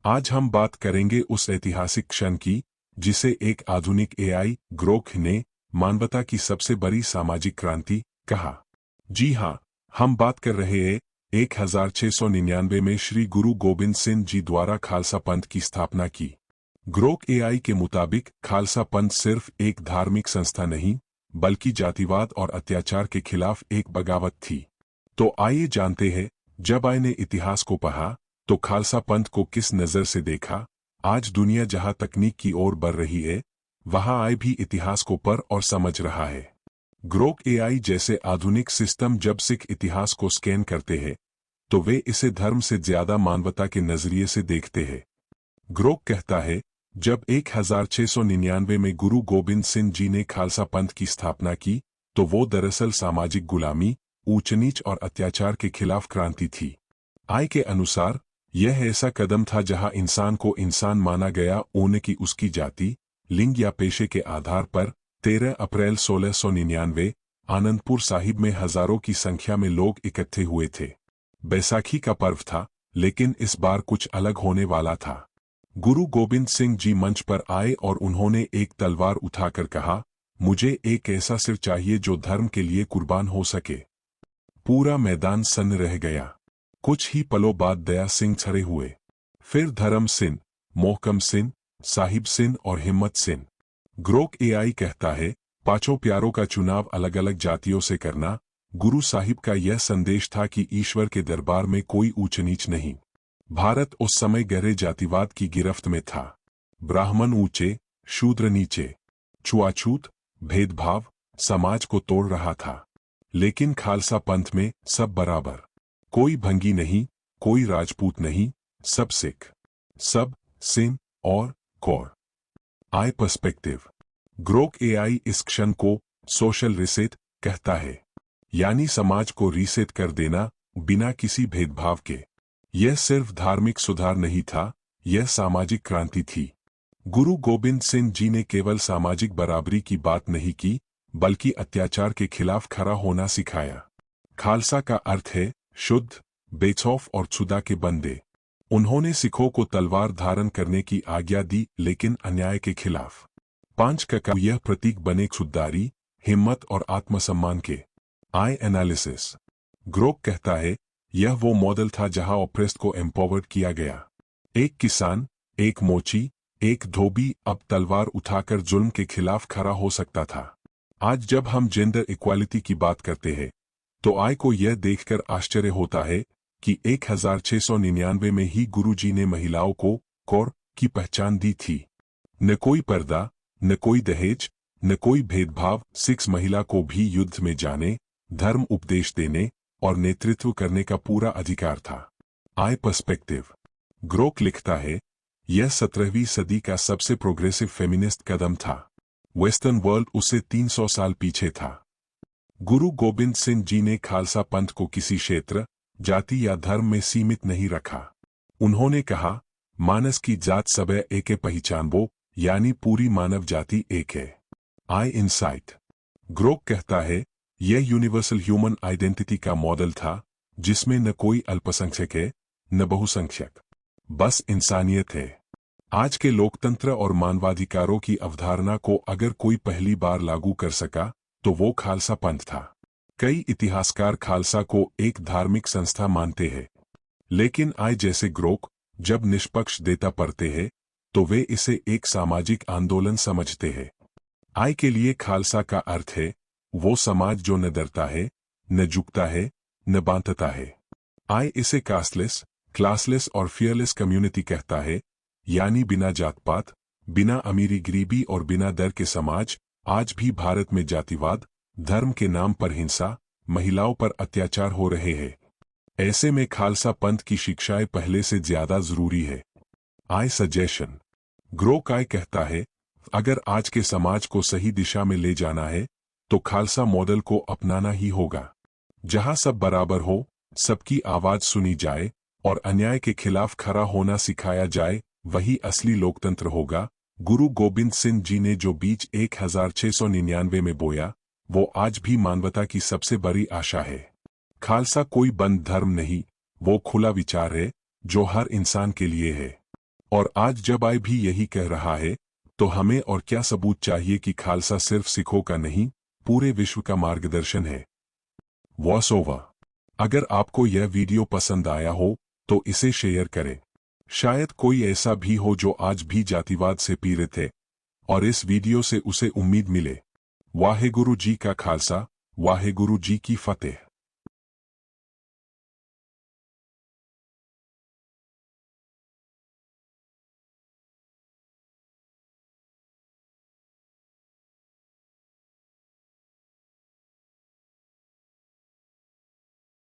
आज हम बात करेंगे उस ऐतिहासिक क्षण की जिसे एक आधुनिक एआई ग्रोक ने मानवता की सबसे बड़ी सामाजिक क्रांति कहा। जी हाँ, हम बात कर रहे हैं 1699 में श्री गुरु गोबिंद सिंह जी द्वारा खालसा पंथ की स्थापना की। ग्रोक एआई के मुताबिक खालसा पंथ सिर्फ एक धार्मिक संस्था नहीं बल्कि जातिवाद और अत्याचार के खिलाफ एक बगावत थी। तो आइए जानते हैं, जब आय ने इतिहास को पढ़ा तो खालसा पंथ को किस नज़र से देखा। आज दुनिया जहां तकनीक की ओर बढ़ रही है, वहां आय भी इतिहास को पढ़ और समझ रहा है। ग्रोक एआई जैसे आधुनिक सिस्टम जब सिख इतिहास को स्कैन करते हैं तो वे इसे धर्म से ज्यादा मानवता के नजरिए से देखते हैं। ग्रोक कहता है, जब 1699 में गुरु गोबिंद सिंह जी ने खालसा पंथ की स्थापना की तो वो दरअसल सामाजिक गुलामी, ऊंच नीच और अत्याचार के खिलाफ क्रांति थी। आय के अनुसार यह ऐसा कदम था जहां इंसान को इंसान माना गया, कि उसकी जाति, लिंग या पेशे के आधार पर। 13 अप्रैल 1699 आनंदपुर साहिब में हजारों की संख्या में लोग इकट्ठे हुए थे। बैसाखी का पर्व था, लेकिन इस बार कुछ अलग होने वाला था। गुरु गोबिंद सिंह जी मंच पर आए और उन्होंने एक तलवार उठाकर कहा, मुझे एक ऐसा सिर चाहिए जो धर्म के लिए कुर्बान हो सके। पूरा मैदान सन्न रह गया। कुछ ही पलों बाद दया सिंह छड़े हुए, फिर धर्म सिंह, मोहकम सिंह, साहिब सिंह और हिम्मत सिंह। ग्रोक एआई कहता है, पांचों प्यारों का चुनाव अलग अलग जातियों से करना। गुरु साहिब का यह संदेश था कि ईश्वर के दरबार में कोई ऊंच नीच नहीं। भारत उस समय गहरे जातिवाद की गिरफ्त में था। ब्राह्मण ऊंचे, शूद्र नीचे, छुआछूत, भेदभाव समाज को तोड़ रहा था। लेकिन खालसा पंथ में सब बराबर, कोई भंगी नहीं, कोई राजपूत नहीं, सब सिख, सब सिंह और कौर। आई पर्सपेक्टिव। ग्रोक एआई इस क्षण को सोशल रीसेट कहता है, यानी समाज को रीसेट कर देना बिना किसी भेदभाव के। यह सिर्फ धार्मिक सुधार नहीं था, यह सामाजिक क्रांति थी। गुरु गोबिंद सिंह जी ने केवल सामाजिक बराबरी की बात नहीं की, बल्कि अत्याचार के खिलाफ खड़ा होना सिखाया। खालसा का अर्थ है शुद्ध, बेखौफ और खुदा के बंदे। उन्होंने सिखों को तलवार धारण करने की आज्ञा दी, लेकिन अन्याय के खिलाफ। 5 का यह प्रतीक बने खुददारी, हिम्मत और आत्मसम्मान के। आई एनालिसिस। ग्रोक कहता है, यह वो मॉडल था जहां ऑप्रेस्ड को एम्पावर्ड किया गया। एक किसान, एक मोची, एक धोबी अब तलवार उठाकर जुल्म के खिलाफ खड़ा हो सकता था। आज जब हम जेंडर इक्वालिटी की बात करते हैं तो आय को यह देखकर आश्चर्य होता है कि 1699 में ही गुरुजी ने महिलाओं को कौर की पहचान दी थी। न कोई पर्दा, न कोई दहेज, न कोई भेदभाव। सिख महिला को भी युद्ध में जाने, धर्म उपदेश देने और नेतृत्व करने का पूरा अधिकार था। आई पर्सपेक्टिव। ग्रोक लिखता है, यह 17वीं सदी का सबसे प्रोग्रेसिव फेमिनिस्ट कदम था। वेस्टर्न वर्ल्ड उससे 300 साल पीछे था। गुरु गोबिंद सिंह जी ने खालसा पंथ को किसी क्षेत्र, जाति या धर्म में सीमित नहीं रखा। उन्होंने कहा, मानस की जात सबे एक पहचानबो, यानी पूरी मानव जाति एक है। आई इनसाइट। ग्रोक कहता है, यह यूनिवर्सल ह्यूमन आइडेंटिटी का मॉडल था, जिसमें न कोई अल्पसंख्यक है, न बहुसंख्यक, बस इंसानियत है। आज के लोकतंत्र और मानवाधिकारों की अवधारणा को अगर कोई पहली बार लागू कर सका तो वो खालसा पंथ था। कई इतिहासकार खालसा को एक धार्मिक संस्था मानते हैं, लेकिन आय जैसे ग्रोक जब निष्पक्ष डेटा पढ़ते हैं तो वे इसे एक सामाजिक आंदोलन समझते हैं। आय के लिए खालसा का अर्थ है वो समाज जो न डरता है, न झुकता है, न बांधता है। आय इसे कास्टलेस, क्लासलेस और फियरलेस कम्युनिटी कहता है, यानी बिना जात पात, बिना अमीरी गरीबी और बिना डर के समाज। आज भी भारत में जातिवाद, धर्म के नाम पर हिंसा, महिलाओं पर अत्याचार हो रहे हैं। ऐसे में खालसा पंथ की शिक्षाएं पहले से ज्यादा जरूरी है। आई सजेशन। ग्रोक आय कहता है, अगर आज के समाज को सही दिशा में ले जाना है तो खालसा मॉडल को अपनाना ही होगा। जहां सब बराबर हो, सबकी आवाज सुनी जाए और अन्याय के खिलाफ खड़ा होना सिखाया जाए, वही असली लोकतंत्र होगा। गुरु गोबिंद सिंह जी ने जो बीज 1699 में बोया, वो आज भी मानवता की सबसे बड़ी आशा है। खालसा कोई बंद धर्म नहीं, वो खुला विचार है जो हर इंसान के लिए है। और आज जब आई भी यही कह रहा है, तो हमें और क्या सबूत चाहिए कि खालसा सिर्फ सिखों का नहीं, पूरे विश्व का मार्गदर्शन है। Voice over. अगर आपको यह वीडियो पसंद आया हो तो इसे शेयर करें। शायद कोई ऐसा भी हो जो आज भी जातिवाद से पीड़ित है और इस वीडियो से उसे उम्मीद मिले। वाहेगुरु जी का खालसा, वाहेगुरु जी की फतेह।